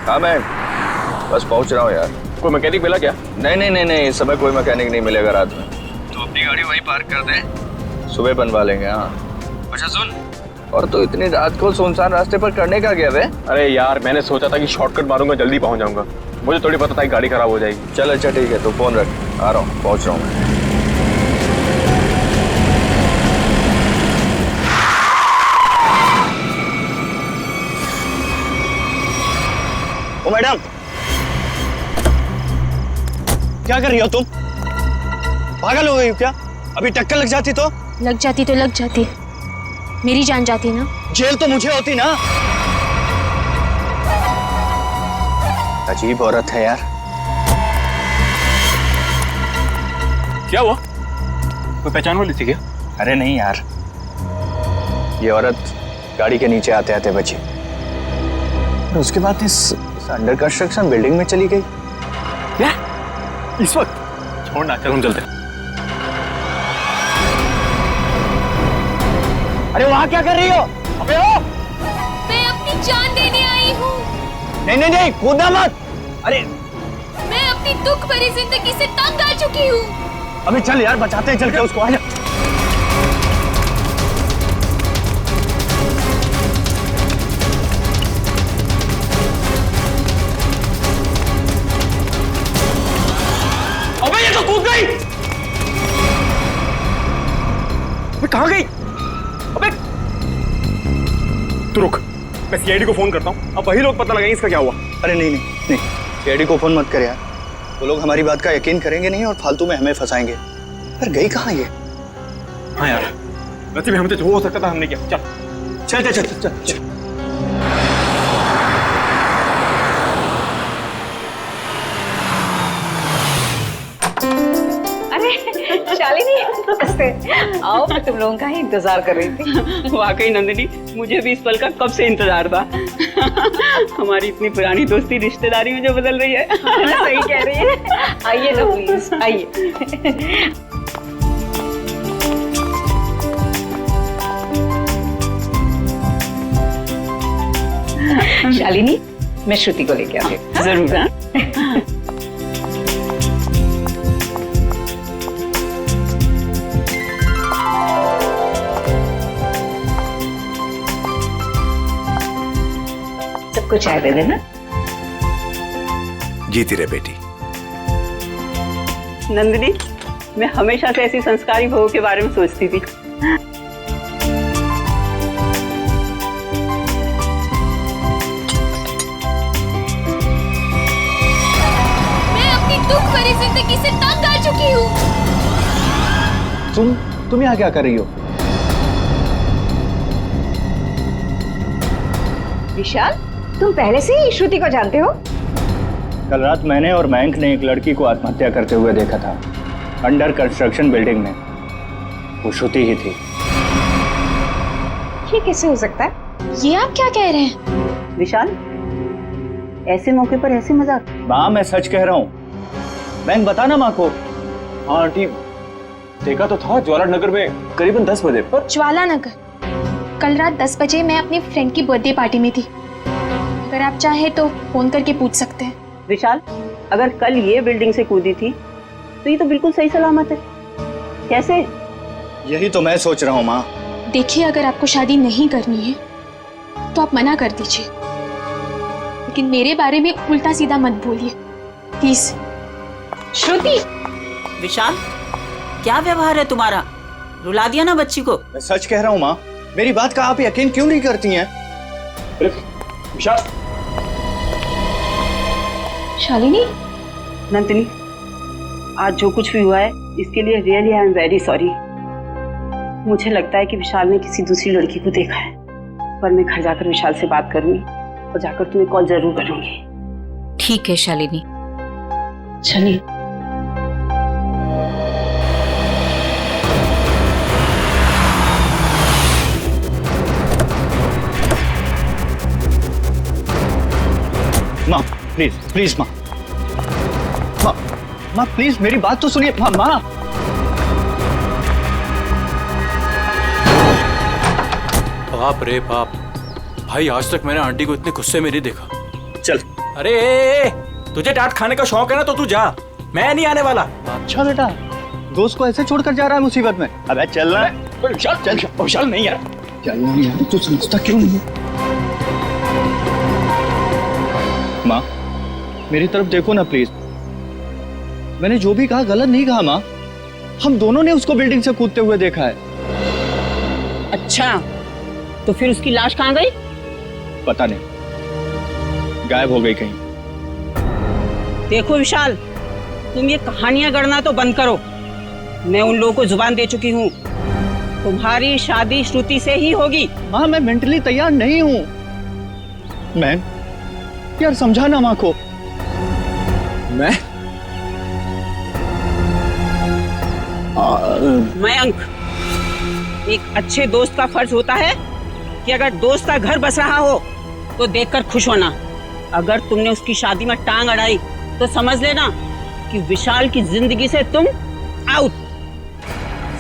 हाँ मैं बस पहुंच रहा हूँ यार। कोई मैकेनिक मिला क्या? नहीं, इस समय कोई मैकेनिक नहीं मिलेगा रात में। तो अपनी गाड़ी वहीं पार्क कर दे, सुबह बनवा लेंगे। हाँ अच्छा सुन, और तो इतनी रात को सुनसान रास्ते पर करने का क्या बे? अरे यार मैंने सोचा था कि शॉर्टकट मारूंगा, जल्दी पहुंच जाऊंगा। मुझे थोड़ी पता था कि गाड़ी खराब हो जाएगी। चल अच्छा ठीक है, तो फोन रख, आ रहा हूँ, पहुंच रहा हूँ मैं। ओ मैडम, क्या कर रही हो तुम? पागल हो गई हो क्या? अभी टक्कर लग जाती तो? लग जाती, मेरी जान जाती ना। जेल तो मुझे होती ना। अजीब औरत है यार। क्या हुआ? कोई पहचान वाली थी क्या? अरे नहीं यार, ये औरत गाड़ी के नीचे आते आते बची, और उसके बाद इस अंडर कंस्ट्रक्शन बिल्डिंग में चली गई। क्या? इस वक्त? छोड़ना, चल हम चलते हैं। अरे वहां क्या कर रही हो? अबे ओ! मैं अपनी जान देने आई हूँ। नहीं, कूदना मत। अरे मैं अपनी दुख भरी जिंदगी से तंग आ चुकी हूँ। अबे चल यार, बचाते हैं, चल के उसको। आजा। अबे ये तो कूद गई। अबे कहाँ गई? अबे तू रुक, मैं सीआईडी को फोन करता हूँ। अब वही लोग पता लगाएंगे इसका क्या हुआ। अरे नहीं, सीआईडी को फोन मत कर यार, वो लोग हमारी बात का यकीन करेंगे नहीं और फालतू में हमें फंसाएंगे। पर गई कहाँ ये? हाँ यार, वैसे भी हमसे जो हो सकता था हमने किया। चल। अरे शालिनी, नमस्ते। आओ, मैं तुम लोगों का ही इंतजार कर रही थी। वाकई नंदिनी, मुझे भी इस पल का कब से इंतजार था। हमारी इतनी पुरानी दोस्ती रिश्तेदारी में जो बदल रही है। सही कह रही है। आइए ना प्लीज, आइए। शालिनी, मैं श्रुति को लेके आती हूँ। जरूर। हाँ? सबको चाय दे देना। जीती रहे बेटी। नंदिनी, मैं हमेशा से ऐसी संस्कारी बहू के बारे में सोचती थी। मैं अपनी दुख भरी जिंदगी से तंग आ चुकी हूँ। तुम यहाँ क्या कर रही हो? विशाल, तुम पहले से ही श्रुति को जानते हो? कल रात मैंने और मयंक ने एक लड़की को आत्महत्या करते हुए देखा था, अंडर कंस्ट्रक्शन बिल्डिंग में। वो श्रुति ही थी। ये कैसे हो सकता है? ये आप क्या कह रहे हैं? विशाल, ऐसे मौके पर ऐसे मजाक? माँ, मैं सच कह रहा हूँ। मयंक, बता ना माँ को। हाँ आंटी, देखा तो था ज्वाला नगर में करीबन 10 बजे पर। ज्वाला नगर? कल रात 10 बजे मैं अपनी फ्रेंड की बर्थडे पार्टी में थी। अगर आप चाहे तो फोन करके पूछ सकते हैं। विशाल, अगर कल ये बिल्डिंग से कूदी थी तो ये तो बिल्कुल सही सलामत है। कैसे? यही तो मैं सोच रहा हूँ माँ। देखिए, अगर आपको शादी नहीं करनी है तो आप मना कर दीजिए, लेकिन मेरे बारे में उल्टा सीधा मत बोलिए प्लीज। श्रुति! विशाल, क्या व्यवहार है तुम्हारा? रुला दिया ना बच्ची को। मैं सच कह रहा हूँ माँ, मेरी बात का आप यकीन क्यों नहीं करती हैं? विशाल। शालिनी, नंदिनी, आज जो कुछ भी हुआ है इसके लिए really I am very sorry. मुझे लगता है कि विशाल ने किसी दूसरी लड़की को देखा है, पर मैं घर जाकर विशाल से बात करूंगी और जाकर तुम्हें कॉल जरूर करूंगी। ठीक है शालिनी। चलिए। माँ प्लीज माँ, माँ प्लीज मेरी बात तो सुनिए। माँ बाप रे बाप, भाई आज तक मैंने आंटी को इतने गुस्से में नहीं देखा। चल अरे तुझे डांट खाने का शौक है ना तो तू जा, मैं नहीं आने वाला। अच्छा बेटा, दोस्त को ऐसे छोड़कर जा रहा है मुसीबत में। अबे चल ना। चल विशाल नहीं यार, चल ना यार, तू समझता क्यों नहीं? माँ मेरी तरफ देखो ना प्लीज। मैंने जो भी कहा गलत नहीं कहा माँ। हम दोनों ने उसको बिल्डिंग से कूदते हुए देखा है। अच्छा, तो फिर उसकी लाश कहाँ गई? पता नहीं, गायब हो गई कहीं। देखो विशाल, तुम ये कहानियां गढ़ना तो बंद करो। मैं उन लोगों को जुबान दे चुकी हूँ, तुम्हारी शादी श्रुति से ही होगी। माँ मैं मेंटली तैयार नहीं हूँ। मैं यार समझाना माँ को। मयंक, एक अच्छे दोस्त का फर्ज होता है कि अगर दोस्त का घर बस रहा हो तो देखकर खुश होना। अगर तुमने उसकी शादी में टांग अड़ाई तो समझ लेना कि विशाल की जिंदगी से तुम आउट,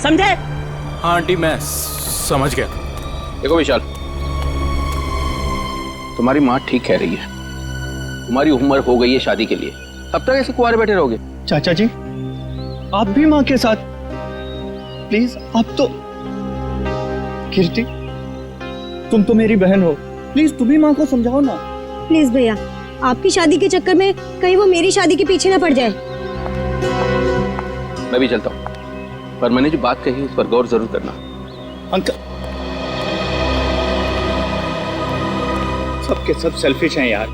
समझे? हाँ आंटी मैं समझ गया। देखो विशाल, तुम्हारी माँ ठीक कह रही है। तुम्हारी उम्र हो गई है शादी के लिए, तब तक ऐसे कुंवारे बैठे रहोगे? चाचा जी आप भी माँ के साथ प्लीज। आप तो कीर्ति, तुम तो मेरी बहन हो, प्लीज तुम भी माँ को समझाओ ना। प्लीज भैया, आपकी शादी के चक्कर में कहीं वो मेरी शादी के पीछे ना पड़ जाए। मैं भी चलता हूँ, पर मैंने जो बात कही उस पर गौर जरूर करना। अंकल सब के सब सेल्फिश हैं यार।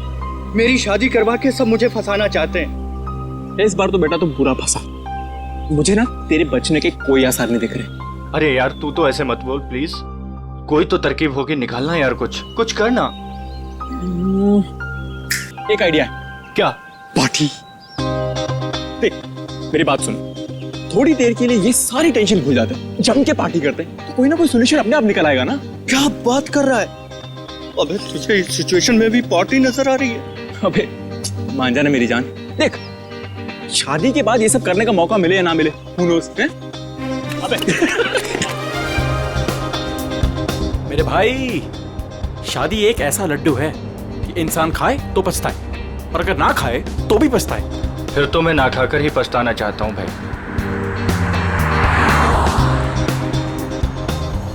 मेरी शादी करवा के सब मुझे फंसाना चाहते हैं। इस बार तो बेटा तुम पूरा फंसा। मुझे ना तेरे बचने के कोई आसार नहीं दिख रहे। अरे यार तू तो ऐसे मत बोल प्लीज। कोई तो तरकीब होगी, निकालना यार, कुछ करना। एक आइडिया है। क्या? पार्टी। देख मेरी बात सुन, थोड़ी देर के लिए ये सारी टेंशन भूल जाते हैं, जम के पार्टी करते हैं, तो कोई ना कोई सोल्यूशन अपने आप निकल आएगा ना। क्या बात कर रहा है? अबे तुझे इस सिचुएशन में भी पार्टी नजर आ रही है? अबे मान जाना मेरी जान, देख शादी के बाद ये सब करने का मौका मिले या ना मिले, who knows, हैं? अबे मेरे भाई, शादी एक ऐसा लड्डू है कि इंसान खाए तो पछताए, और अगर ना खाए तो भी पछताए। फिर तो मैं ना खाकर ही पछताना चाहता हूँ भाई।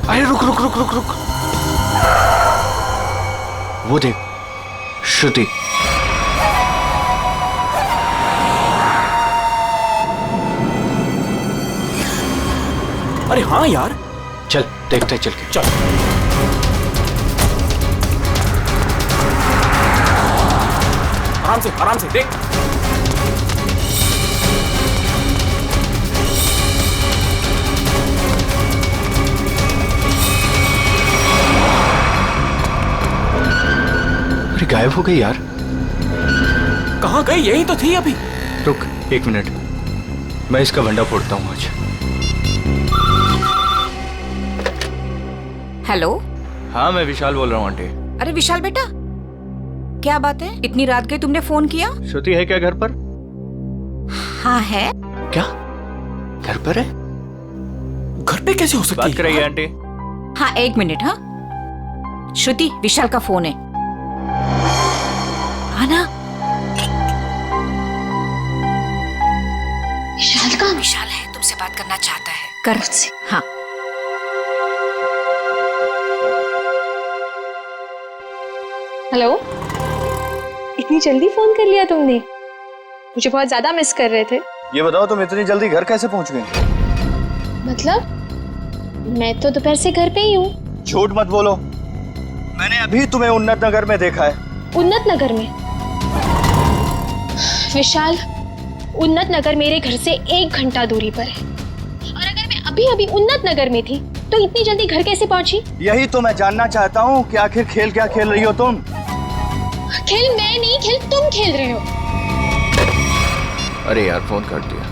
अरे रुक रुक रुक रुक रुक, वो देख श्रुति। अरे हाँ यार, चल देखते चल के। चल आराम से देख। अरे गायब हो गई यार। कहाँ गई? यही तो थी अभी। रुक 1 मिनट, मैं इसका भंडा फोड़ता हूँ आज। हेलो। हाँ मैं विशाल बोल रहा हूँ आंटी। अरे विशाल बेटा, क्या बात है? इतनी रात गई तुमने फोन किया? श्रुति है क्या घर पर? हाँ है। क्या घर पर है? घर पे कैसे हो सकती है? बात करेंगे आंटी। हाँ 1 मिनट। हाँ श्रुति, विशाल का फोन है। आना। विशाल है, तुमसे बात करना चाहता है, कर मुझसे। हाँ हेलो, इतनी जल्दी फोन कर लिया तुमने? मुझे बहुत ज्यादा मिस कर रहे थे। ये बताओ तुम इतनी जल्दी घर कैसे पहुंच गई? मतलब मैं तो दोपहर से घर पे ही हूँ। झूठ मत बोलो, मैंने अभी तुम्हें उन्नत नगर में देखा है। उन्नत नगर में? विशाल, उन्नत नगर मेरे घर से 1 घंटा दूरी पर है, और अगर मैं अभी अभी उन्नत नगर में थी तो इतनी जल्दी घर कैसे पहुंची? यही तो मैं जानना चाहता हूँ कि आखिर खेल क्या खेल रही हो तुम? खेल मैं नहीं, खेल तुम खेल रहे हो। अरे यार फोन कर दिया।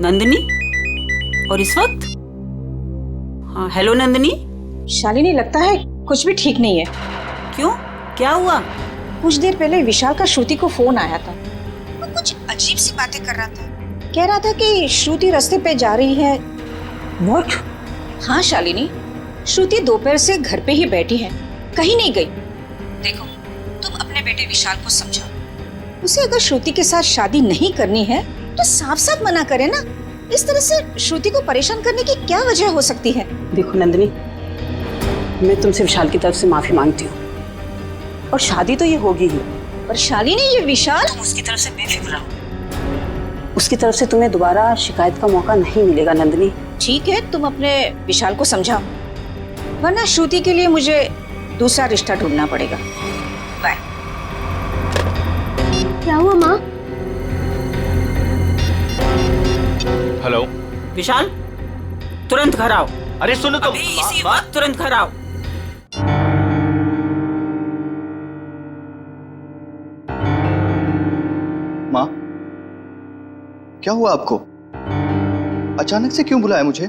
नंदिनी, और इस वक्त? हाँ हेलो नंदिनी। शालिनी, लगता है कुछ भी ठीक नहीं है। क्यों, क्या हुआ? कुछ देर पहले विशाल का श्रुति को फोन आया था। वो कुछ अजीब सी बातें कर रहा था। कह रहा था कि श्रुति रास्ते पे जा रही है। व्हाट? हाँ शालिनी, श्रुति दोपहर से घर पे ही बैठी है, कहीं नहीं गई। देखो, तुम अपने बेटे विशाल को समझाओ। उसे अगर श्रुति के साथ शादी नहीं करनी है तो साफ साफ मना करे ना। इस तरह से श्रुति को परेशान करने की क्या वजह हो सकती है? देखो नंदिनी, मैं तुमसे विशाल की तरफ से माफी मांगती हूँ, और शादी तो ये होगी ही। पर शालिनी, ये विशाल, तुम उसकी तरफ से बेफिक्र रहो। उसकी तरफ से तुम्हें दोबारा शिकायत का मौका नहीं मिलेगा नंदिनी। ठीक है, तुम अपने विशाल को समझाओ, वरना श्रुति के लिए मुझे दूसरा रिश्ता ढूंढना पड़ेगा। बाय। क्या हुआ माँ? हेलो विशाल, तुरंत घर आओ। अरे सुनो तो, अभी इसी वक्त तुरंत घर आओ। माँ, क्या हुआ आपको? अचानक से क्यों बुलाया मुझे?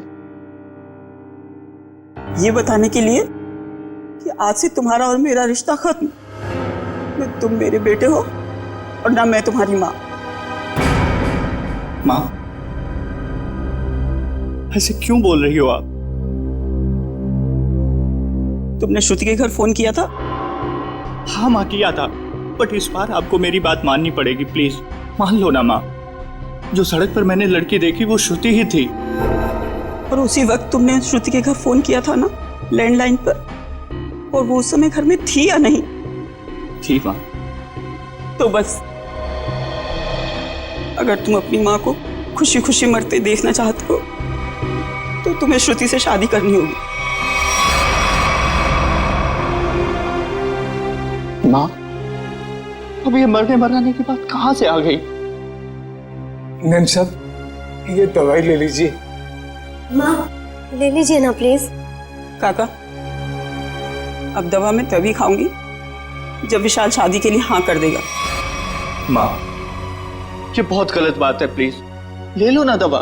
ये बताने के लिए कि आज से तुम्हारा और मेरा रिश्ता खत्म। न तुम मेरे बेटे हो और ना मैं तुम्हारी माँ। माँ, ऐसे क्यों बोल रही हो आप? तुमने श्रुति के घर फोन किया था? हाँ माँ, किया था, बट इस बार आपको मेरी बात माननी पड़ेगी, प्लीज मान लो ना माँ। जो सड़क पर मैंने लड़की देखी वो श्रुति ही थी। और उसी वक्त तुमने श्रुति के घर फोन किया था ना, लैंडलाइन पर, और वो उस समय घर में थी या नहीं? थी माँ। तो बस, अगर तुम अपनी माँ को खुशी खुशी मरते देखना चाहते हो तो तुम्हें श्रुति से शादी करनी होगी। माँ, अब ये मरने मराने की बात कहाँ से आ गई? मैम साहब, ये दवाई ले लीजिए। माँ, ले लीजिए ना प्लीज। काका, अब दवा मैं तभी खाऊंगी जब विशाल शादी के लिए हाँ कर देगा। माँ, ये बहुत गलत बात है, प्लीज ले लो ना दवा।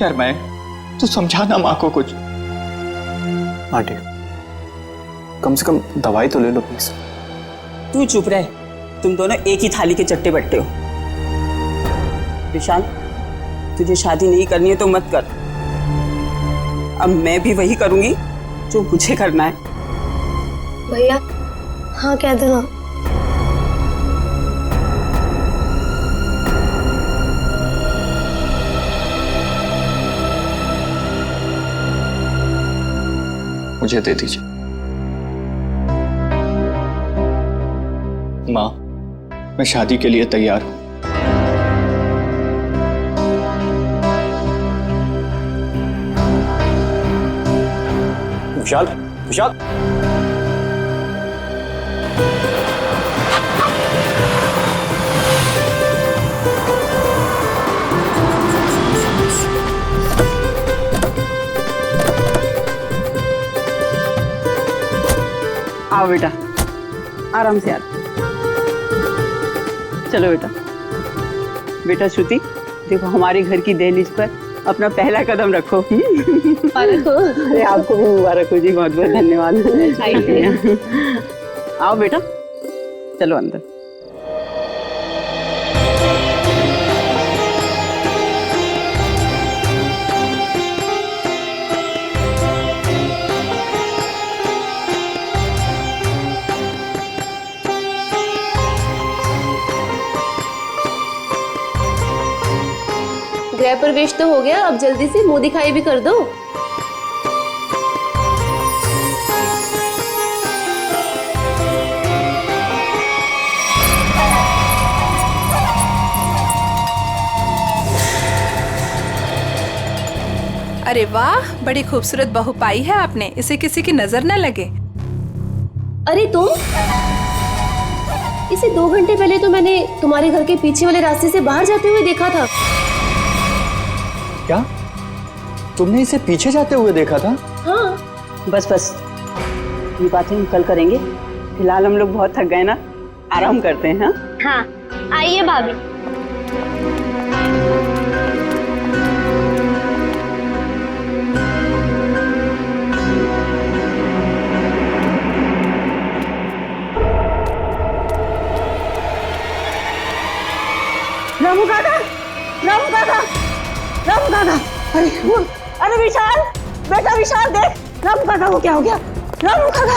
यार मैं तो समझाना माँ को कुछ। आंटी, कम से कम दवाई तो ले लो प्लीज। तू चुप रह, तुम दोनों एक ही थाली के चट्टे बट्टे हो। विशाल, तुझे शादी नहीं करनी है तो मत कर। अब मैं भी वही करूंगी जो मुझे करना है। भैया, हाँ कह दो ना। मुझे दे दीजिए माँ, मैं शादी के लिए तैयार हूं। विशाल, विशाल, आओ बेटा, आराम से आ। चलो बेटा। बेटा श्रुति, देखो हमारे घर की दहलीज पर अपना पहला कदम रखो। अरे आपको भी मुबारक हो जी, बहुत बहुत धन्यवाद। आओ बेटा, चलो अंदर। गृह प्रवेश तो हो गया, अब जल्दी से मुंह दिखाई भी कर दो। अरे वाह, बड़ी खूबसूरत बहू पाई है आपने, इसे किसी की नजर न लगे। अरे तुम, इसे 2 घंटे पहले तो मैंने तुम्हारे घर के पीछे वाले रास्ते से बाहर जाते हुए देखा था। क्या तुमने इसे पीछे जाते हुए देखा था? हाँ। बस बस, ये बातें हम कल करेंगे। फिलहाल हम लोग बहुत थक गए ना, आराम करते हैं। हाँ, आइए भाभी। रामू काका, रामू काका, रामू काका, अरे विशाल, बेटा विशाल देख, रामू काका को क्या हो गया? रामू काका।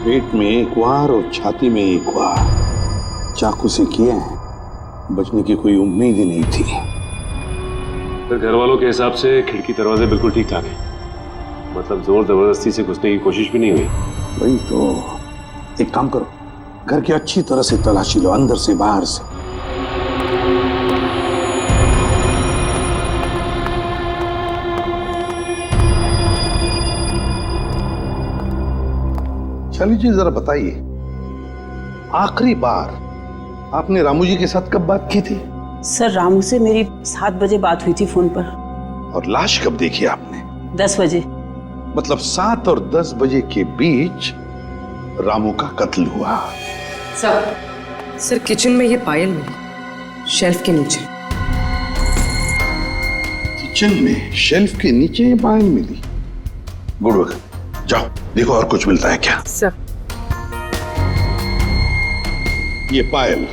पेट में एक वार और छाती में एक वार चाकू से किए हैं। बचने की कोई उम्मीद ही नहीं थी। फिर घर वालों के हिसाब से खिड़की दरवाजे बिल्कुल ठीक ठाक है, मतलब जोर जबरदस्ती से घुसने की कोशिश भी नहीं हुई। वही तो, एक काम करो, घर की अच्छी तरह से तलाशी लो, अंदर से बाहर से। शाली जी जरा बताइए, आखिरी बार आपने रामू जी के साथ कब बात की थी? सर रामू से मेरी 7 बजे बात हुई थी फोन पर। और लाश कब देखी आपने? 10 बजे। मतलब 7 और 10 बजे के बीच रामू का कत्ल हुआ। सर किचन में ये पायल मिली, शेल्फ के नीचे। किचन में शेल्फ के नीचे ये पायल मिली? गुड वर्क, जाओ देखो और कुछ मिलता है क्या। सर ये पायल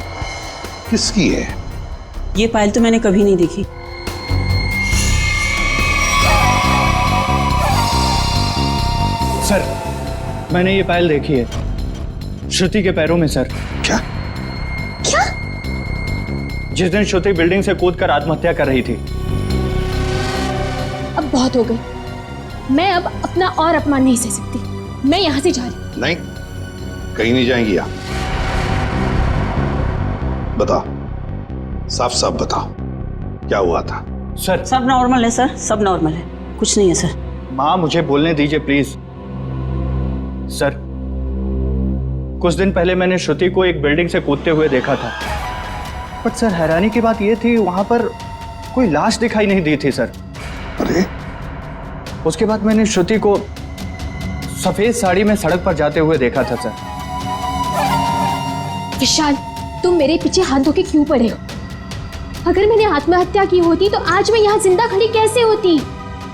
किसकी है? ये पायल तो मैंने कभी नहीं देखी। सर मैंने ये पायल देखी है, श्रुति के पैरों में सर। क्या? क्या? जिस दिन श्रुति बिल्डिंग से कूदकर आत्महत्या कर रही थी। अब बहुत हो गई, मैं अब अपना और अपमान नहीं सह सकती, मैं यहाँ से जा रही। नहीं, कहीं नहीं जाएंगी आप। बताओ, साफ साफ बताओ, क्या हुआ था? सर सब नॉर्मल है सर, सब नॉर्मल है, कुछ नहीं है सर। माँ मुझे बोलने दीजिए प्लीज। सर कुछ दिन पहले मैंने श्रुति को एक बिल्डिंग से कूदते हुए देखा था, बट सर हैरानी की बात यह थी वहां पर कोई लाश दिखाई नहीं दी थी सर। अरे उसके बाद मैंने श्रुति को सफेद साड़ी में सड़क पर जाते हुए देखा था सर। विशाल, तुम मेरे पीछे हाथ धो के क्यों पड़े हो? अगर मैंने आत्महत्या की होती तो आज मैं यहाँ जिंदा खड़ी कैसे होती?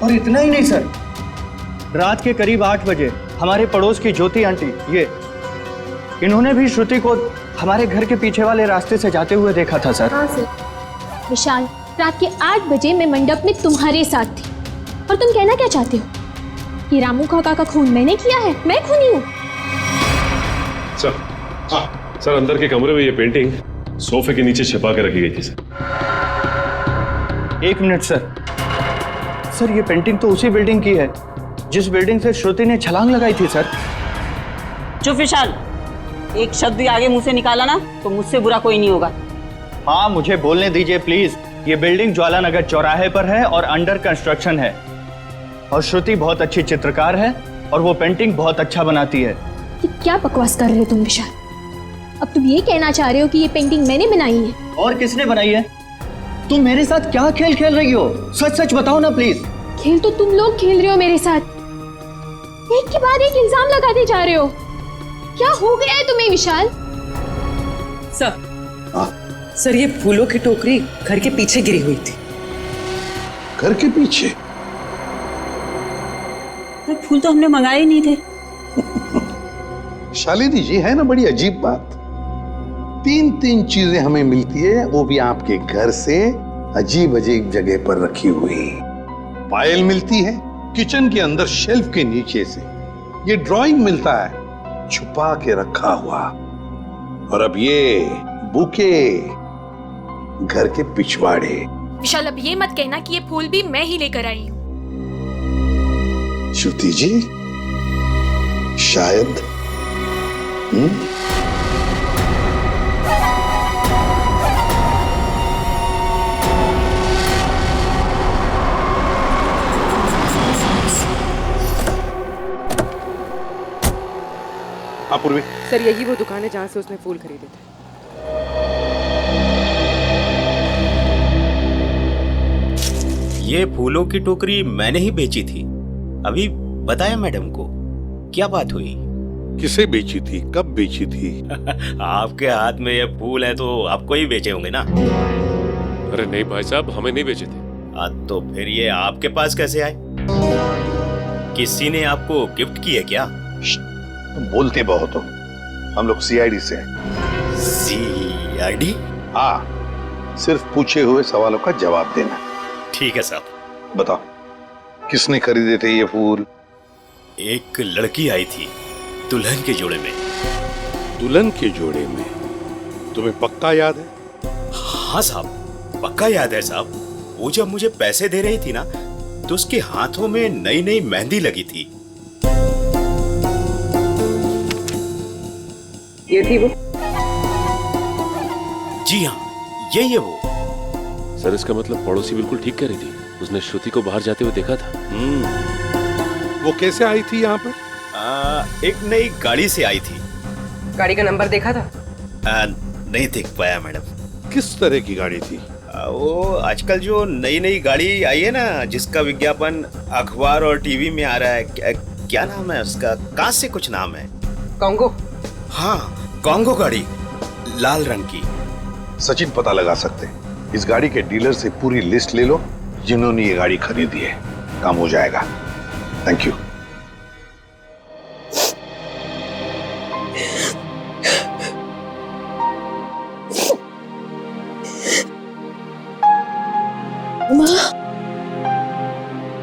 और इतना ही नहीं सर, रात के करीब 8 बजे हमारे पड़ोस की ज्योति आंटी, इन्होंने भी श्रुति को हमारे घर के पीछे वाले रास्ते से जाते हुए देखा था सर। हाँ सर। विशाल, रात के 8 बजे मैं मंडप में तुम्हारे साथ थी, और तुम कहना क्या चाहते हो कि रामू काका का खून मैंने किया है? मैं खूनी हूँ? सर अंदर के कमरे में ये पेंटिंग सोफे के नीचे छिपा के रखी गई थी सर। 1 minute sir. सर ये पेंटिंग तो उसी बिल्डिंग की है जिस बिल्डिंग से श्रुति ने छलांग लगाई थी सर। चुप विशाल, एक शब्द भी आगे मुंह से निकाला ना तो मुझसे बुरा कोई नहीं होगा। माँ मुझे बोलने दीजिए प्लीज। ये बिल्डिंग ज्वाला नगर चौराहे पर है और अंडर कंस्ट्रक्शन है, और श्रुति बहुत अच्छी चित्रकार है और वो पेंटिंग बहुत अच्छा बनाती है। ये क्या बकवास कर रहे हो तुम विशाल? अब तुम ये कहना चाह रहे हो कि ये पेंटिंग मैंने बनाई है? और किसने बनाई है? तुम मेरे साथ क्या खेल खेल रही हो? सच सच बताओ ना प्लीज। खेल तो तुम लोग खेल रहे हो मेरे साथ, एक के बाद एक इल्जाम लगाते जा रहे हो। क्या हो गया है तुम्हें विशाल? सर ये फूलों की टोकरी घर के पीछे गिरी हुई थी। घर के पीछे? फूल तो हमने मंगाए ही नहीं थे। शालिनी जी, है ना बड़ी अजीब बात। 3 चीजें हमें मिलती है, वो भी आपके घर से अजीब अजीब जगह पर रखी हुई। पायल मिलती है किचन के अंदर शेल्फ के नीचे से, ये ड्राइंग मिलता है छुपा के रखा हुआ, और अब ये बुके घर के पिछवाड़े। विशाल, अब ये मत कहना कि ये फूल भी मैं ही लेकर आई हूँ। श्रुति जी, शायद पूर्वी। सर यही वो दुकान है जहाँ से उसने फूल खरीदे थे। ये फूलों की टोकरी मैंने ही बेची थी, अभी बताया मैडम को। क्या बात हुई? किसे बेची थी, कब बेची थी? आपके हाथ में ये फूल है तो आपको ही बेचे होंगे ना? अरे नहीं भाई साहब, हमें नहीं बेचे थे। तो फिर ये आपके पास कैसे आए? किसी ने आपको गिफ्ट किए क्या? तुम बोलते बहुत हो। हम लोग सीआईडी से हैं। सीआईडी? हाँ, सिर्फ पूछे हुए सवालों का जवाब देना। ठीक है साहब। बताओ, किसने खरीदे थे ये फूल? एक लड़की आई थी दुल्हन के जोड़े में। दुल्हन के जोड़े में? तुम्हें पक्का याद है? हाँ साहब, पक्का याद है साहब। वो जब मुझे पैसे दे रही थी ना, तो उसके हाथों में नई नई मेहंदी लगी थी। ये थी वो? जी हाँ, यही है वो। सर इसका मतलब पड़ोसी बिल्कुल ठीक कह रही थी। उसने श्रुति को बाहर जाते हुए देखा था। वो कैसे आई थी यहाँ पर? एक नई गाड़ी से आई थी। गाड़ी का नंबर देखा था? नहीं देख पाया मैडम। किस तरह की गाड़ी थी? वो आजकल जो नई नई गाड़ी आई है ना, जिसका विज्ञापन अखबार और टीवी में आ रहा है, क्या नाम है उसका? कहाँ से कुछ नाम है। कॉन्गो? हाँ, कॉन्गो गाड़ी, लाल रंग की। सचिन पता लगा सकते हैं। इस गाड़ी के डीलर से पूरी लिस्ट ले लो जिन्होंने ये गाड़ी खरीदी है। काम हो जाएगा। Thank you.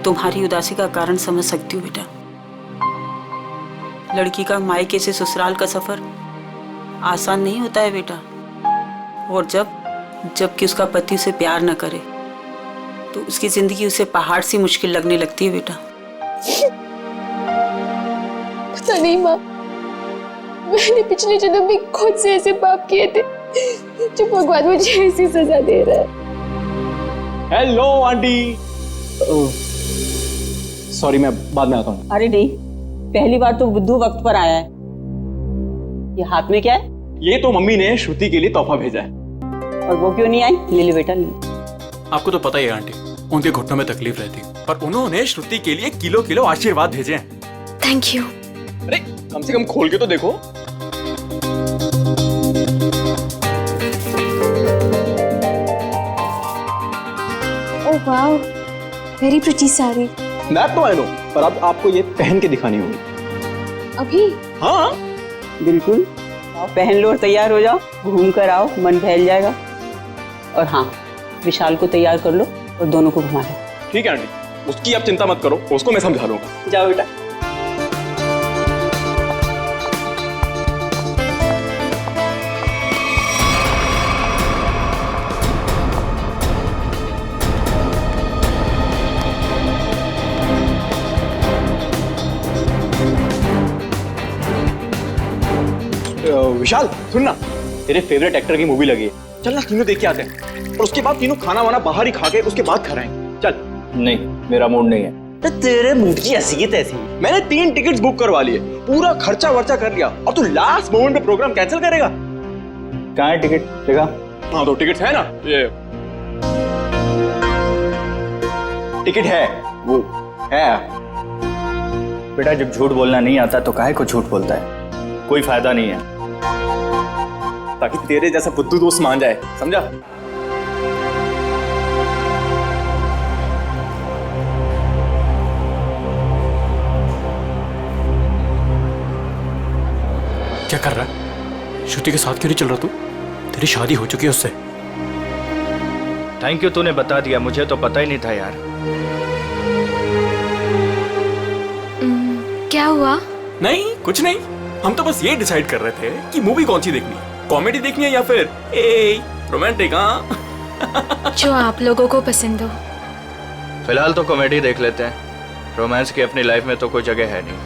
तुम्हारी उदासी का कारण समझ सकती हूँ बेटा। लड़की का मायके से ससुराल का सफर आसान नहीं होता है बेटा। और जबकि उसका पति उसे प्यार न करे तो उसकी जिंदगी उसे पहाड़ सी मुश्किल लगने लगती है बेटा। पता नहीं माँ, मैंने पिछले जन्म में खुद से ऐसे पाप किए थे जो भगवान मुझे ऐसी सजा दे रहा है। Hello aunty. सॉरी, मैं बाद में आता हूँ। अरे नहीं, पहली बार तो बुद्धू वक्त पर आया है। ये हाथ में क्या है? ये तो मम्मी ने श्रुति के लिए तोहफा भेजा है। और वो क्यों नहीं आई? ले ले बेटा, ले। आपको तो पता ही है आंटी, उनके घुटनों में तकलीफ रहती, पर उन्होंने श्रुति के लिए किलो किलो आशीर्वाद भेजे हैं। Thank you. अरे कम से कम खोल के तो देखो। Oh wow, very pretty sari. मैं तो आई नो, पर अब आपको ये पहन के दिखानी होगी। अभी? हाँ बिल्कुल, आओ पहन लो और तैयार हो जाओ। घूम कर आओ, मन बहल जाएगा। और हाँ, विशाल को तैयार कर लो और दोनों को घुमा लो। ठीक है आंटी, उसकी आप चिंता मत करो, उसको मैं समझा लूंगा। जाओ बेटा। विशाल सुन ना, तेरे फेवरेट एक्टर की मूवी लगी है, चल ना तीनों देख के आते हैं। और उसके बाद तीनों खाना वाना बाहर ही खा के उसके बाद खाएंगे। चल। नहीं, मेरा मूड नहीं है। तो तेरे मूड की हैसियत ऐसी। मैंने 3 टिकट्स बुक करवा लिए, पूरा खर्चा वर्चा कर लिया, और तू लास्ट मोमेंट पे प्रोग्राम कैंसिल करेगा? कहाँ है टिकट? देखा? हाँ तो टिकट है ना, ये टिकट है, वो है। बेटा जब झूठ बोलना नहीं आता तो काहे को झूठ बोलता है? कोई फायदा नहीं है। ताकि तेरे जैसा बुद्धू दोस्त मान जाए, समझा? क्या कर रहा है? श्रुति के साथ क्यों नहीं चल रहा तू? तेरी शादी हो चुकी है उससे। थैंक यू, तूने बता दिया, मुझे तो पता ही नहीं था यार। क्या हुआ? नहीं कुछ नहीं, हम तो बस ये डिसाइड कर रहे थे कि मूवी कौन सी देखनी है, कॉमेडी देखनी है या फिर रोमांटिक। हाँ जो आप लोगों को पसंद हो। फिलहाल तो कॉमेडी देख लेते हैं, रोमांस की अपनी लाइफ में तो कोई जगह है नहीं।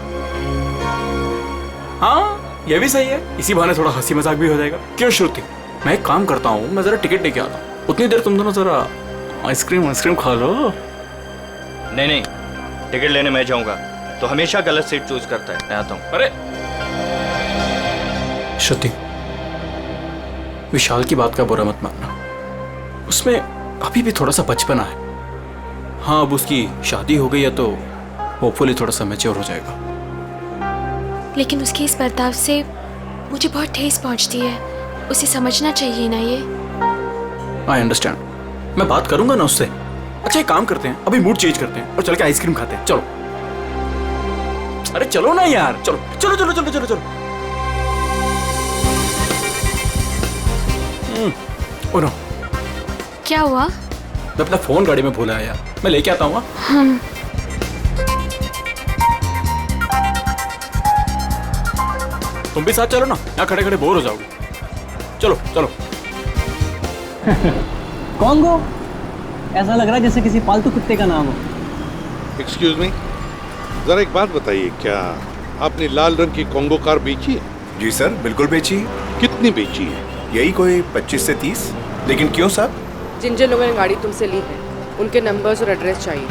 हाँ ये भी सही है, इसी बहाने थोड़ा हंसी मजाक भी हो जाएगा। क्यों श्रुति, मैं एक काम करता हूँ, मैं जरा टिकट लेके आता हूँ, उतनी देर तुम दोनों जरा आइसक्रीम खा लो। नहीं, टिकट लेने मैं जाऊंगा तो हमेशा गलत सीट चूज करता है। मैं आता हूँ। अरे श्रुति, विशाल की बात का बुरा मत मानना, उसमें अभी भी थोड़ा सा बचपना है। हाँ अब उसकी शादी हो गई है तो होपफुली थोड़ा सा मैच्योर हो जाएगा। लेकिन उसके इस बर्ताव से मुझे बहुत ठेस पहुंचती है। उसे समझना चाहिए ना ये। आई अंडरस्टैंड, मैं बात करूंगा ना उससे। अच्छा एक काम करते हैं, अभी मूड चेंज करते हैं और चल के आइसक्रीम खाते हैं। चलो, अरे चलो ना यार, चलो चलो चलो चलो चलो चलो। ओ नो, क्या हुआ? मैं अपना फोन गाड़ी में भूला है यार, मैं लेके आता हूँ। तुम भी साथ चलो ना, यहाँ खड़े खड़े बोर हो जाओगे। चलो चलो। कॉन्गो, ऐसा लग रहा है जैसे किसी पालतू कुत्ते का नाम हो। एक्सक्यूज मी, जरा एक बात बताइए, क्या आपने लाल रंग की कॉन्गो कार बेची है? जी सर, बिल्कुल बेची। कितनी बेची है? यही कोई 25 से 30। लेकिन क्यों साहब? जिन जिन लोगों ने गाड़ी तुमसे ली है उनके नंबर्स और एड्रेस चाहिए।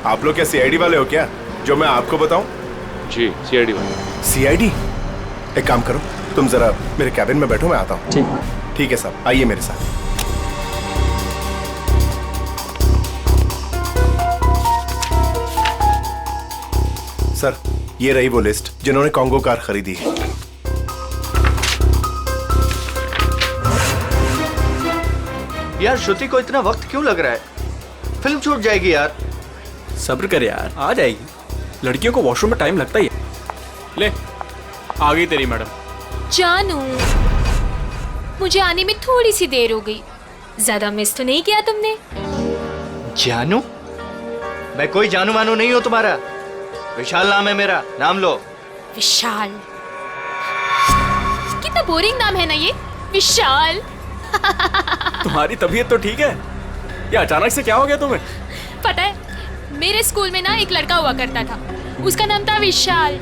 आप लोग क्या सीआईडी वाले हो क्या, जो मैं आपको बताऊं? जी सीआईडी वाले। सीआईडी? एक काम करो, तुम जरा मेरे कैबिन में बैठो, मैं आता हूँ। ठीक है साहब, आइए मेरे साथ। सर, ये रही वो लिस्ट जिन्होंने कॉन्गो कार खरीदी है। यार श्रुति को इतना वक्त क्यों लग रहा है? फिल्म छूट जाएगी यार। सब्र कर यार, आ जाएगी। लड़कियों को वॉशरूम में टाइम लगता ही है। ले, आ गई तेरी मैडम। जानू, मुझे आने में थोड़ी सी देर हो गई। ज्यादा मिस तो नहीं किया तुमने? जानू? मैं कोई जानू मानू नहीं हूँ तुम्हारा। विशाल नाम है मेरा, नाम लो। विशाल? कितना बोरिंग नाम है ना ये, विशाल। तुम्हारी तबीयत तो ठीक है? ये अचानक से क्या हो गया तुम्हें? पता है, मेरे स्कूल में ना एक लड़का हुआ करता था, उसका नाम था विशाल।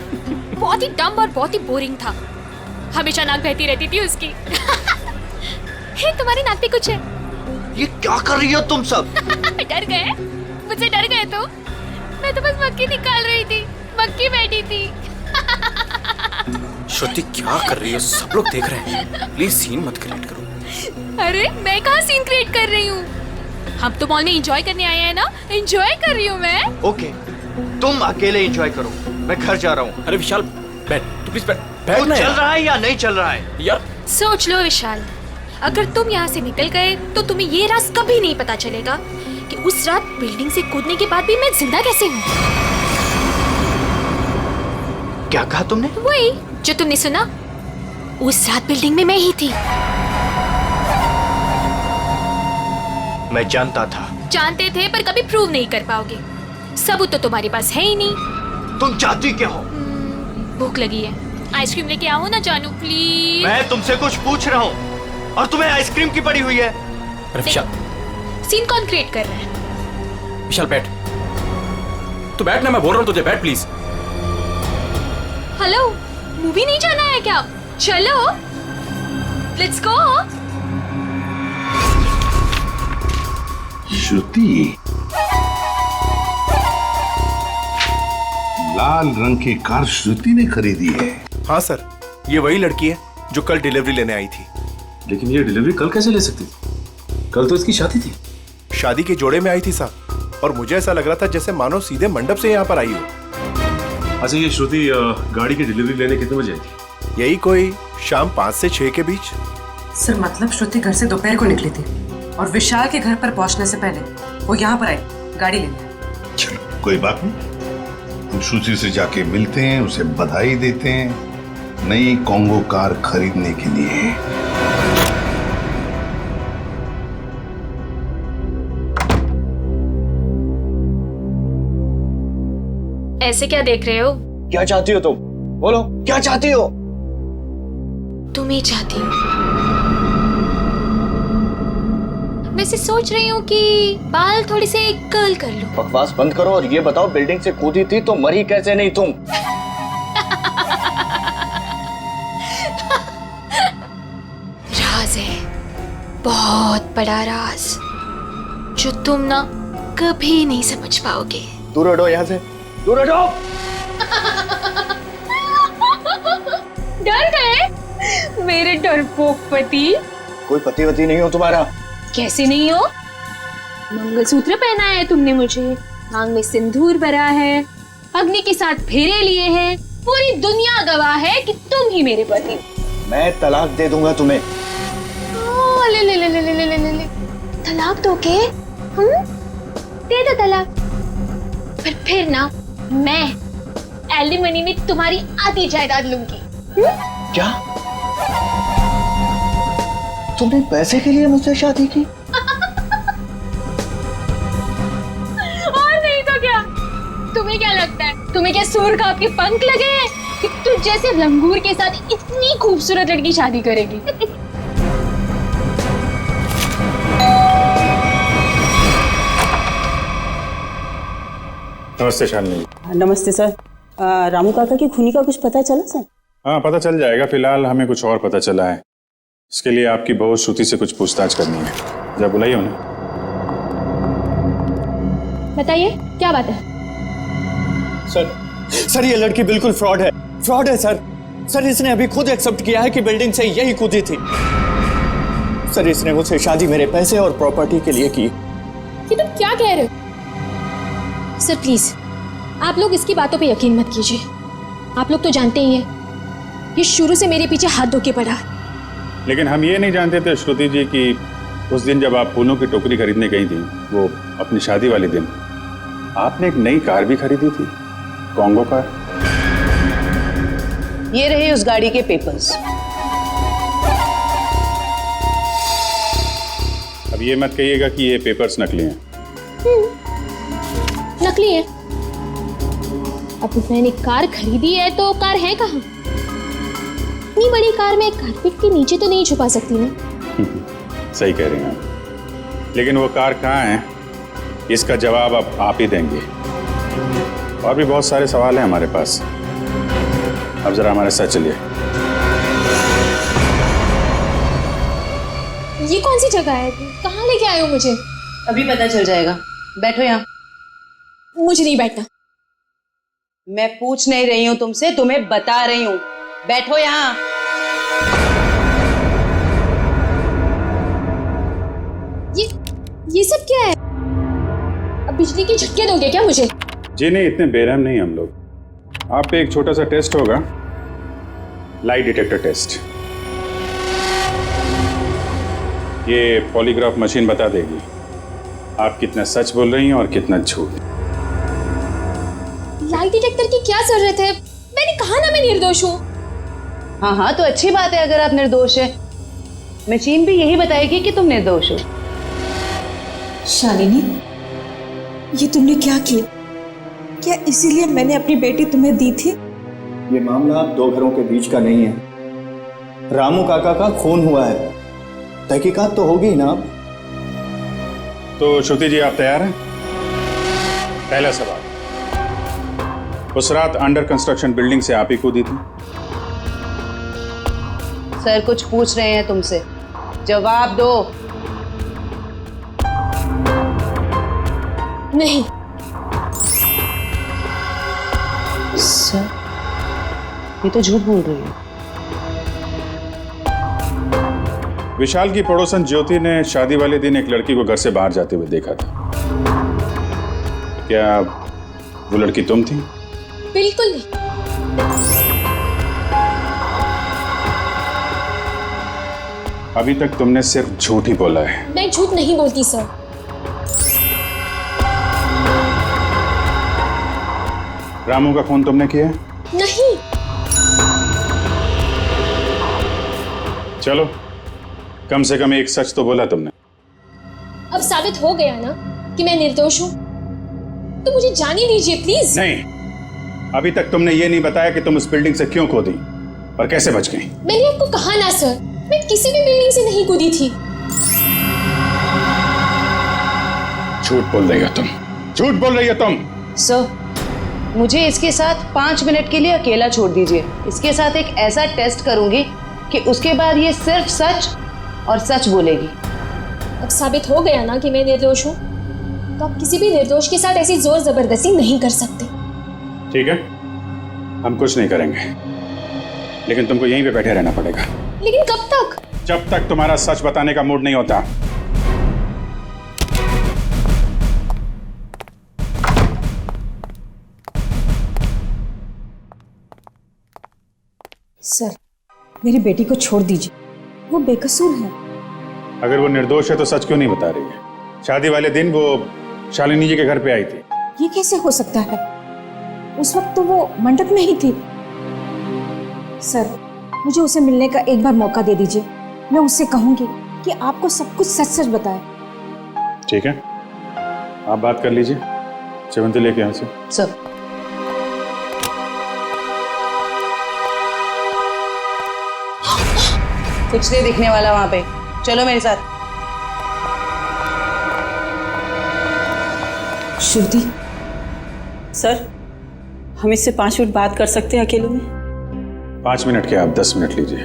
बहुत ही डम और बहुत ही बोरिंग था। हमेशा नाक बहती रहती थी उसकी। हे, तुम्हारी नाक पे कुछ है? ये क्या कर रही हो तुम सब? डर गए? मुझसे डर गए तो? मैं तो बस मक्खी निकाल रही थी, मक्खी बैठी थी। श्रुति क्या कर रही है? सब लोग देख रहे हैं, प्लीज सीन मत क्रिएट करो। अरे मैं कहाँ सीन क्रिएट कर रही हूँ? हम तो मॉल में एंजॉय करने आए हैं ना, एंजॉय कर रही हूँ मैं। ओके, तुम अकेले एंजॉय करो, मैं घर जा रहा हूँ। अरे विशाल बैठ, तू प्लीज बैठ ना। चल रहा है या नहीं चल रहा है यार? सोच लो विशाल, अगर तुम यहाँ से निकल गए तो तुम्हें ये राज कभी नहीं पता चलेगा कि उस रात बिल्डिंग से कूदने के बाद भी मैं जिंदा कैसे हूँ। क्या कहा तुमने? वही जो तुमने सुना। उस रात बिल्डिंग में मैं ही थी। मैं जानता था। जानते थे पर कभी प्रूव नहीं कर पाओगे। सबूत तो तुम्हारे पास है ही नहीं। तुम चाहती क्या हो? भूख लगी है, आइसक्रीम लेके आओ ना जानू प्लीज। मैं तुमसे कुछ पूछ रहा हूँ और तुम्हें आइसक्रीम की पड़ी हुई है। अरे विशाल, सीन कौन क्रिएट कर रहा है? विशाल बैठ, तू बैठ ना, मैं बोल रहा हूँ तुझे, बैठ प्लीज। हेलो, मूवी नहीं जाना है क्या? चलो, लेट्स गो। श्रुति, लाल रंग की कार श्रुति ने खरीदी है? हाँ सर, ये वही लड़की है जो कल डिलीवरी लेने आई थी। लेकिन ये डिलीवरी कल कैसे ले सकती थी? कल तो इसकी शादी थी। शादी के जोड़े में आई थी साहब, और मुझे ऐसा लग रहा था जैसे मानो सीधे मंडप से यहाँ पर आई हो। अच्छा, ये श्रुति गाड़ी की डिलीवरी लेने कितने बजे आई थी? यही कोई शाम 5 से 6 के बीच। सर मतलब श्रुति घर से दोपहर को निकली थी और विशाल के घर पर पहुंचने से पहले वो यहाँ पर आई गाड़ी लेने। चलो कोई बात नहीं, हम श्रुति से जाके मिलते हैं, उसे बधाई देते हैं नई कॉन्गो कार खरीदने के लिए। ऐसे क्या देख रहे हो? क्या चाहती हो तुम? बोलो, क्या चाहती हो? तुम ही चाहती हो। वैसे सोच रही हूँ कि बाल थोड़ी से कर्ल कर लूं। बकवास बंद करो और ये बताओ, बिल्डिंग से कूदी थी तो मरी कैसे नहीं तुम? राज है, बहुत बड़ा राज, जो तुम ना कभी नहीं समझ पाओगे। दूर हटो यहाँ से, दूर हटो। डर गए मेरे डरपोक पति? कोई पति वती नहीं हो तुम्हारा। कैसे नहीं हो? मंगलसूत्र पहनाया है तुमने मुझे, मांग में सिंदूर भरा है, अग्नि के साथ फेरे लिए हैं, पूरी दुनिया गवाह है कि तुम ही मेरे पति हो। मैं तलाक दे दूंगा तुम्हें। ले ले ले ले ले ले ले ले तलाक दोगे? दे दो तलाक, पर फिर ना मैं एलिमनी में तुम्हारी आधी जायदाद लूंगी। क्या? तुमने पैसे के लिए मुझसे शादी की? और नहीं तो क्या? तुम्हें क्या लगता है, तुम्हें क्या सूर का आपके पंख लगे हैं कि तुझ जैसे लंगूर के साथ इतनी खूबसूरत लड़की शादी करेगी? नमस्ते शालिनी। नमस्ते सर। रामू काका की खूनी का कुछ पता चला सर? हाँ, पता चल जाएगा। फिलहाल हमें कुछ और पता चला है। इसके लिए आपकी बहू श्रुति से कुछ पूछताछ करनी है। जरा बुलाइए उन्हें। बताइए क्या बात है? सर ये लड़की बिल्कुल फ्रॉड है सर। इसने अभी खुद एक्सेप्ट किया है कि बिल्डिंग से यही कूदी थी। सर इसने मुझसे शादी मेरे पैसे और प्रॉपर्टी के लिए की। ये तुम क्या कह रहे हो? सर प्लीज आप लोग इसकी बातों पे यकीन मत कीजिए। आप लोग तो जानते ही हैं ये शुरू से मेरे पीछे हाथ धो के पड़ा है। लेकिन हम ये नहीं जानते थे श्रुति जी कि उस दिन जब आप फूलों की टोकरी खरीदने गई थी, वो अपनी शादी वाले दिन, आपने एक नई कार भी खरीदी थी, कॉन्गो कार। ये रहे उस गाड़ी के पेपर्स। अब ये मत कहिएगा कि ये पेपर्स नकली हैं। नकली है? अब मैंने कार खरीदी है तो कार है कहाँ? इतनी बड़ी कार में कारपेट के नीचे तो नहीं छुपा सकती ना। सही कह रही हैं आप। लेकिन वो कार कहाँ है, इसका जवाब अब आप ही देंगे। और भी बहुत सारे सवाल हैं हमारे पास। अब जरा हमारे साथ चलिए। ये कौन सी जगह है? कहाँ लेके आए हो मुझे? अभी पता चल जाएगा। बैठो यहाँ। मुझे नहीं बैठना। मैं पूछ नहीं रही हूँ तुमसे, तुम्हें बता रही हूँ। बैठो यहाँ। ये सब क्या है? अब बिजली के झटके दोगे क्या मुझे? जी नहीं, इतने बेरहम नहीं हम लोग। आप पे एक छोटा सा टेस्ट होगा, लाई डिटेक्टर टेस्ट। ये पॉलीग्राफ मशीन बता देगी आप कितना सच बोल रही हैं और कितना झूठ। लाई डिटेक्टर की क्या जरूरत है? मैंने कहा ना मैं निर्दोष हूँ। हाँ तो अच्छी बात है अगर आप निर्दोष है। मशीन भी यही बताएगी कि तुम निर्दोष हो। शालिनी, ये तुमने क्या किया? क्या इसीलिए मैंने अपनी बेटी तुम्हें दी थी? ये मामला दो घरों के बीच का नहीं है। रामू काका का खून हुआ है, तहकीकात तो होगी ना। अब तो श्रुति जी आप तैयार हैं? पहला सवाल, उस रात अंडर कंस्ट्रक्शन बिल्डिंग से आप ही कूदी थी? सर कुछ पूछ रहे हैं तुमसे, जवाब दो। नहीं। सर ये तो झूठ बोल रही है। विशाल की पड़ोसन ज्योति ने शादी वाले दिन एक लड़की को घर से बाहर जाते हुए देखा था। क्या वो लड़की तुम थी? बिल्कुल नहीं। अभी तक तुमने सिर्फ झूठ ही बोला है। मैं झूठ नहीं बोलती सर। रामू का खून तुमने किया? नहीं। चलो, कम से कम एक सच तो बोला तुमने। अब साबित हो गया ना कि मैं निर्दोष हूँ, तो मुझे जाने दीजिए प्लीज। नहीं, अभी तक तुमने ये नहीं बताया कि तुम उस बिल्डिंग से क्यों कूदी और कैसे बच गई। मैंने आपको कहा ना सर, मैं किसी भी बिल्डिंग से नहीं कूदी थी। झूठ बोल रही हो तुम, झूठ बोल रही हो तुम। सर मुझे इसके साथ 5 मिनट के लिए अकेला छोड़ दीजिए। इसके साथ एक ऐसा टेस्ट करूंगी कि उसके बाद ये सिर्फ सच और सच बोलेगी। अब साबित हो गया ना कि मैं निर्दोष हूँ, तो आप किसी भी निर्दोष के साथ ऐसी जोर जबरदस्ती नहीं कर सकते। ठीक है, हम कुछ नहीं करेंगे, लेकिन तुमको यहीं पे बैठे रहना पड़ेगा। लेकिन कब तक? जब तक तुम्हारा सच बताने का मूड नहीं होता। सर, मेरी बेटी को छोड़ दीजिए, वो बेकसूर है। अगर वो निर्दोष है तो सच क्यों नहीं बता रही है? शादी वाले दिन वो शालिनी जी के घर पे आई थी। ये कैसे हो सकता है? उस वक्त तो वो मंडप में ही थी। सर, मुझे उसे मिलने का एक बार मौका दे दीजिए। मैं उससे कहूंगी कि आपको सब कुछ सच सच बताए। ठीक है, आप बात कर लीजिए। सेवंती लेके यहाँ से। सर, कुछ नहीं दिखने वाला वहां पे, चलो मेरे साथ। श्रुति सर, हम इससे 5 मिनट बात कर सकते हैं अकेले में? 5 मिनट के आप 10 मिनट लीजिए,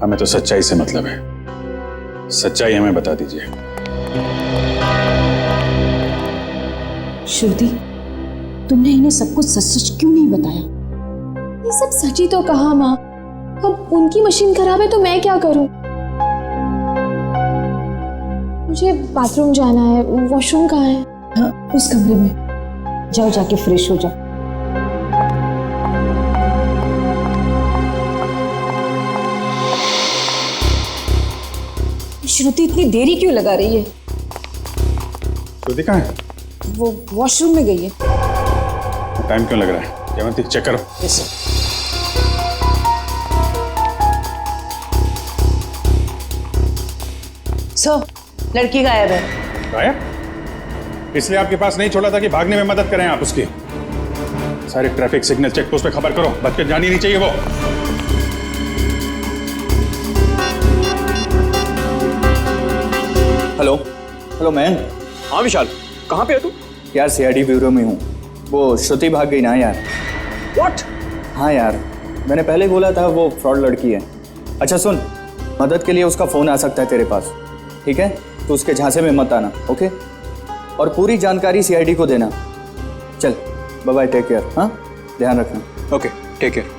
हमें तो सच्चाई से मतलब है। सच्चाई हमें बता दीजिए। श्रुति, तुमने इन्हें सब कुछ सच सच क्यों नहीं बताया? ये सब सच ही तो कहा माँ। अब उनकी मशीन खराब है तो मैं क्या करूं? मुझे बाथरूम जाना है। वॉशरूम कहाँ है? हाँ, उस कमरे में जाओ, जाके फ्रेश हो जाओ। श्रुति इतनी देरी क्यों लगा रही है? श्रुति कहाँ है? वो वॉशरूम में गई है। टाइम क्यों लग रहा है? सेवंती चेक करो। Yes sir. सो, लड़की गायब है। गायब? इसलिए आपके पास नहीं छोड़ा था कि भागने में मदद करें आप उसकी। सारे ट्रैफिक सिग्नल चेक पोस्ट पे खबर करो, बच के जानी नहीं चाहिए वो। Hello hello man. हाँ विशाल, कहाँ पे है तू? यार सीआईडी ब्यूरो में हूँ। वो श्रुति भाग गई ना यार। व्हाट? हाँ यार, मैंने पहले ही बोला था वो फ्रॉड लड़की है। अच्छा सुन, मदद के लिए उसका फ़ोन आ सकता है तेरे पास, ठीक है? तो उसके झांसे में मत आना, ओके? और पूरी जानकारी सीआईडी को देना। चल बाय बाय, टेक केयर। हाँ, ध्यान रखना। Okay, take care.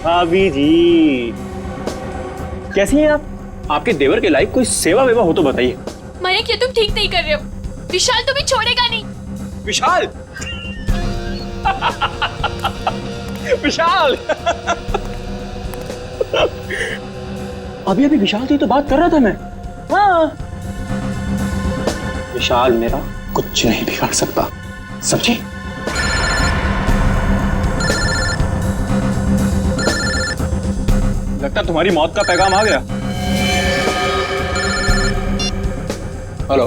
भाभी जी कैसी हैं आप? आपके देवर के लायक कोई सेवा वेवा हो तो बताइए। मयंक, ये तुम ठीक नहीं कर रहे हो। विशाल तुम्हें छोड़ेगा नहीं। विशाल विशाल अभी अभी विशाल से तो बात कर रहा था मैं। हाँ, विशाल मेरा कुछ नहीं बिगाड़ सकता, समझे? लगता तुम्हारी मौत का पैगाम आ गया। हेलो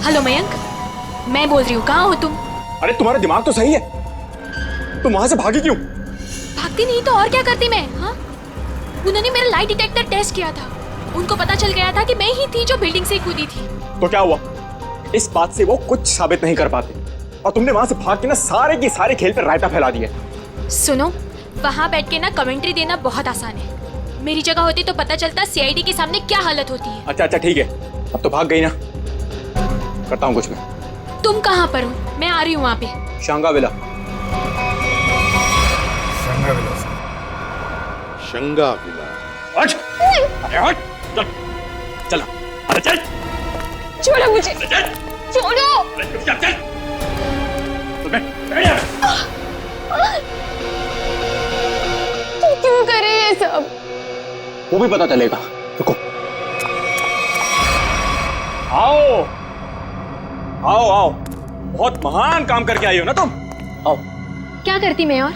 हेलो मयंक, मैं बोल रही हूँ, कहाँ हो तुम? अरे तुम्हारा दिमाग तो सही है, तुम वहां से भागी क्यों? भागती नहीं तो और क्या करती मैं? हाँ, उन्होंने मेरा लाइट डिटेक्टर टेस्ट किया था। उनको पता चल गया था कि मैं ही थी जो बिल्डिंग से कूदी थी। तो क्या हुआ? इस बात से वो कुछ साबित नहीं कर पाते और तुमने वहां से भाग के ना सारे के सारे खेल पर रायता फैला दिया। सुनो, वहां बैठ के ना कमेंट्री देना बहुत आसान है। मेरी जगह होती तो पता चलता सीआईडी के सामने क्या हालत होती है। अच्छा अच्छा ठीक है, अब तो भाग गई ना, करता हूँ कुछ मैं। तुम कहाँ पर हो? मैं आ रही हूँ वहाँ पे। शांगा विला। शंगा विला। हट! अरे हट! चल, चल, अरे चल! छोड़ो मुझे! छोड़ो! चल, चल! तू क्यों करे ये सब? वो भी पता चलेगा, रुको। आओ आओ आओ, बहुत महान काम करके आई हो ना तुम। आओ। क्या करती मैं? और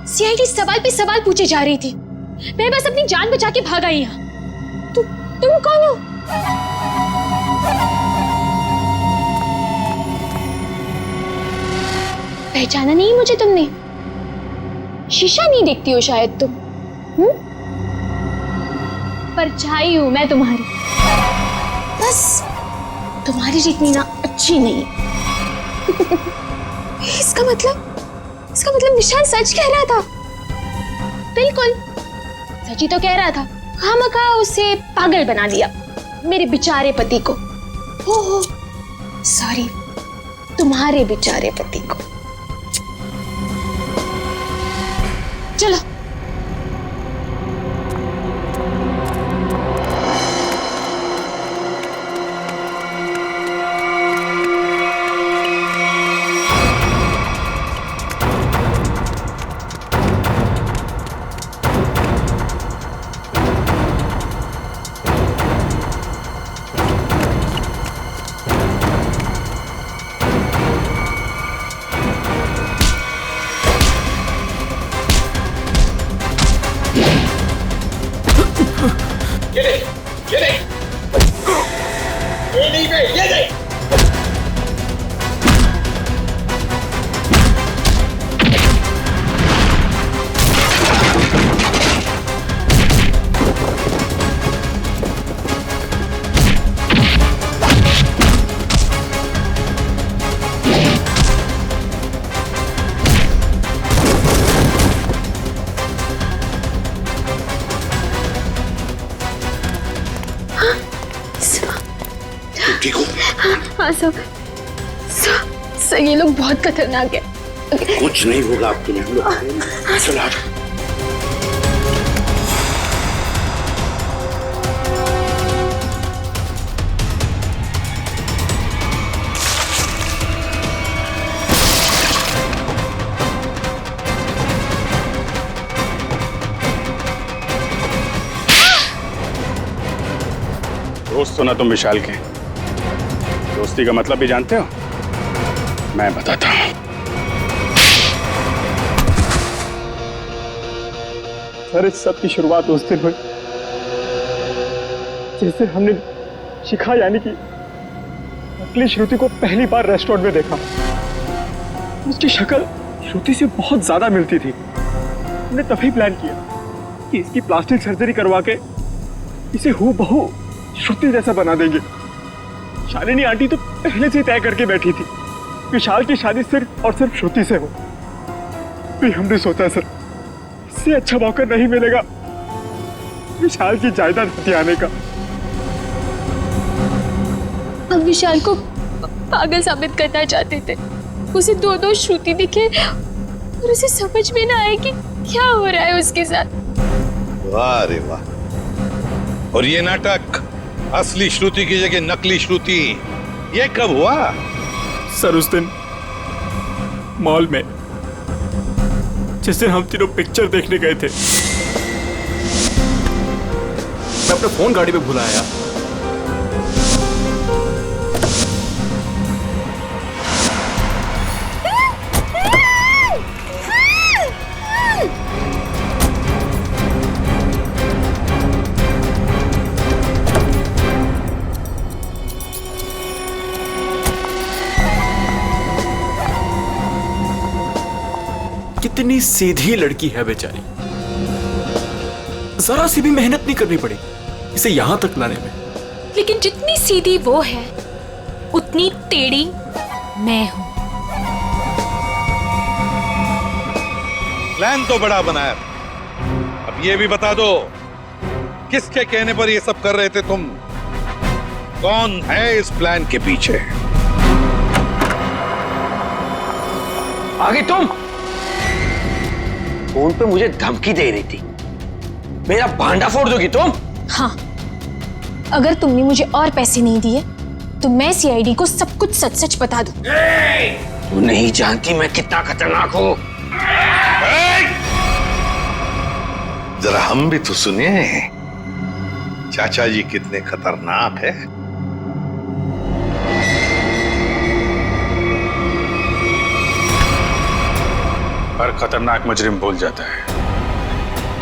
सीआईडी सवाल पे सवाल पूछे जा रही थी, मैं बस अपनी जान बचा के भाग आई यहाँ। तुम कौन हो? पहचाना नहीं मुझे तुमने? शीशा नहीं देखती हो शायद तुम? परछाई हूं मैं तुम्हारी, बस तुम्हारी जितनी ना अच्छी नहीं। इसका मतलब विशाल सच कह रहा था। बिल्कुल सच ही तो कह रहा था, खामखा उसे पागल बना दिया। मेरे बेचारे पति को। हो सॉरी, तुम्हारे बेचारे पति को। चलो। हाँ सब ये लोग बहुत खतरनाक है। कुछ नहीं होगा आपके लिए। चलो आ जाओ। दोस्त हो ना तुम विशाल के? दोस्ती का मतलब भी जानते हो? मैं बताता हूं। सर इस सब की शुरुआत उस दिन हुई जैसे हमने शिखा यानी कि नकली श्रुति को पहली बार रेस्टोरेंट में देखा। उसकी शक्ल श्रुति से बहुत ज्यादा मिलती थी। हमने तभी प्लान किया कि इसकी प्लास्टिक सर्जरी करवा के इसे हूबहू श्रुति जैसा बना देंगे। शालिनी आंटी तो पहले से तय करके बैठी थी विशाल की शादी सिर्फ और सिर्फ श्रुति से हो। फिर हमने सोचा सर इससे अच्छा मौका नहीं मिलेगा विशाल की जायदाद हथियाने का। हम विशाल को पागल साबित करना चाहते थे। उसे दो श्रुति दिखे और उसे समझ में ना आए कि क्या हो रहा है उसके साथ। वाह रे वाह। और ये नाटक असली श्रुति की जगह नकली श्रुति, ये कब हुआ? सर उस दिन मॉल में जिस दिन हम तीनों पिक्चर देखने गए थे। मैं अपना फोन गाड़ी पे भूला आया। कितनी सीधी लड़की है बेचारी, जरा सी भी मेहनत नहीं करनी पड़ी इसे यहां तक लाने में। लेकिन जितनी सीधी वो है उतनी टेढ़ी मैं हूं। प्लान तो बड़ा बनाया, अब ये भी बता दो किसके कहने पर ये सब कर रहे थे तुम? कौन है इस प्लान के पीछे? आगे तुम फोन पे मुझे धमकी दे रही थी, मेरा भांडा फोड़ दोगी तुम? हाँ, अगर तुमने मुझे और पैसे नहीं दिए तो मैं सीआईडी को सब कुछ सच सच बता दूं। तू नहीं जानती मैं कितना खतरनाक हूं। जरा हम भी तो सुनिए चाचा जी कितने खतरनाक है। हर खतरनाक मुजरिम भूल जाता है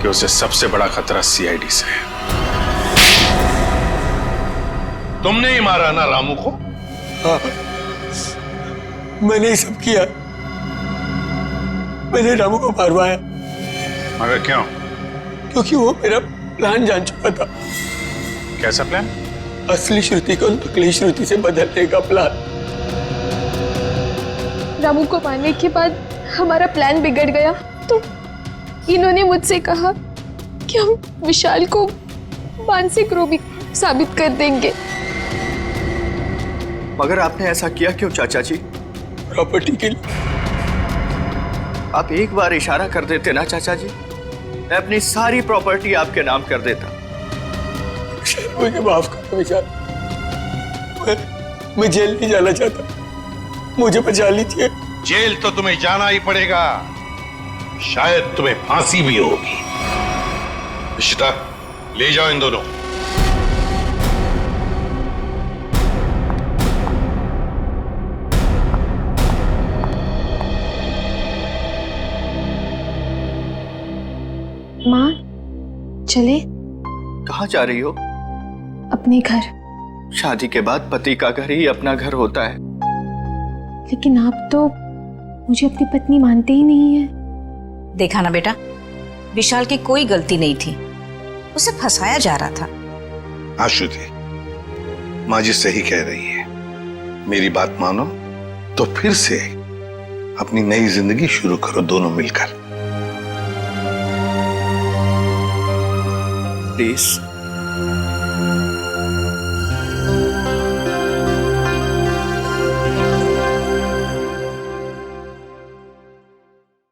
कि उसे सबसे बड़ा खतरा सीआईडी से है। तुमने ही मारा ना रामू को? हाँ, मैंने ही सब किया। मैंने रामू को मारवाया। मगर क्यों? क्योंकि वो मेरा प्लान जान चुका था। कैसा प्लान? असली श्रुति को नकली श्रुति से बदलने का प्लान। रामू को मारने के बाद हमारा प्लान बिगड़ गया तो इन्होंने मुझसे कहा कि हम विशाल को मानसिक रोगी साबित कर देंगे। मगर आपने ऐसा किया क्यों चाचा जी? प्रॉपर्टी के लिए। आप एक बार इशारा कर देते ना चाचा जी, मैं अपनी सारी प्रॉपर्टी आपके नाम कर देता। मुझे माफ कर दो विशाल, मैं जेल नहीं जाना चाहता, मुझे बचा लीजिए। जेल तो तुम्हें जाना ही पड़ेगा, शायद तुम्हें फांसी भी होगी। इशिता, ले जाओ इन दोनों। माँ, चले? कहाँ जा रही हो? अपने घर। शादी के बाद पति का घर ही अपना घर होता है। लेकिन आप तो मुझे अपनी पत्नी मानते ही नहीं है। देखा ना बेटा, विशाल की कोई गलती नहीं थी, उसे फंसाया जा रहा था। हाँ श्रुति, माँ जी सही कह रही है। मेरी बात मानो तो फिर से अपनी नई जिंदगी शुरू करो दोनों मिलकर। प्लीज